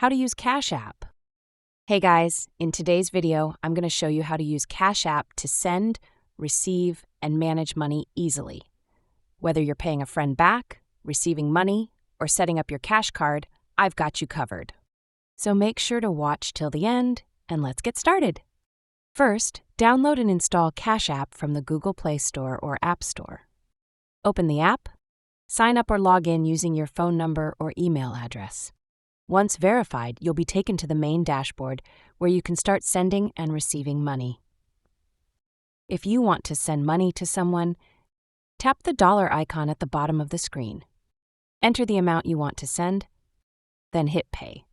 How to use Cash App. Hey guys, in today's video, I'm going to show you how to use Cash App to send, receive, and manage money easily. Whether you're paying a friend back, receiving money, or setting up your cash card, I've got you covered. So make sure to watch till the end, and let's get started. First, download and install Cash App from the Google Play Store or App Store. Open the app, sign up or log in using your phone number or email address. Once verified, you'll be taken to the main dashboard where you can start sending and receiving money. If you want to send money to someone, tap the dollar icon at the bottom of the screen. Enter the amount you want to send, then hit Pay.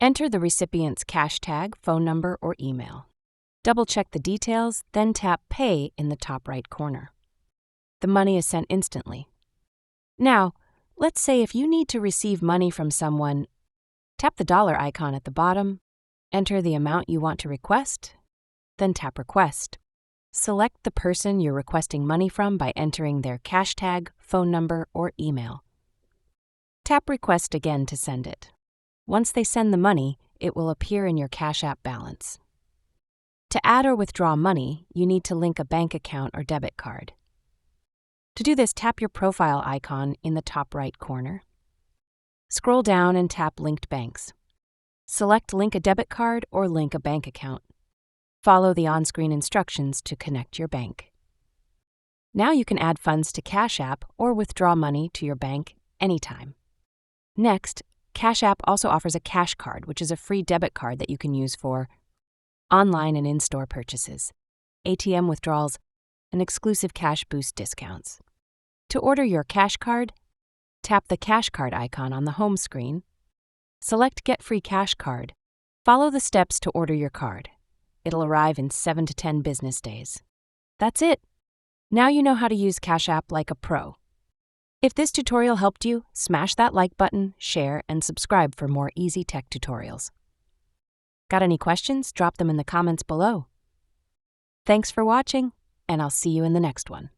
Enter the recipient's cash tag, phone number, or email. Double-check the details, then tap Pay in the top right corner. The money is sent instantly. Now, let's say if you need to receive money from someone, tap the dollar icon at the bottom, enter the amount you want to request, then tap Request. Select the person you're requesting money from by entering their cash tag, phone number, or email. Tap Request again to send it. Once they send the money, it will appear in your Cash App balance. To add or withdraw money, you need to link a bank account or debit card. To do this, tap your profile icon in the top right corner. Scroll down and tap Linked Banks. Select Link a debit card or link a bank account. Follow the on-screen instructions to connect your bank. Now you can add funds to Cash App or withdraw money to your bank anytime. Next, Cash App also offers a cash card, which is a free debit card that you can use for online and in-store purchases, ATM withdrawals, and exclusive cash boost discounts. To order your cash card, tap the cash card icon on the home screen, select Get Free Cash Card, follow the steps to order your card. It'll arrive in 7 to 10 business days. That's it. Now you know how to use Cash App like a pro. If this tutorial helped you, smash that like button, share, and subscribe for more easy tech tutorials. Got any questions? Drop them in the comments below. Thanks for watching, and I'll see you in the next one.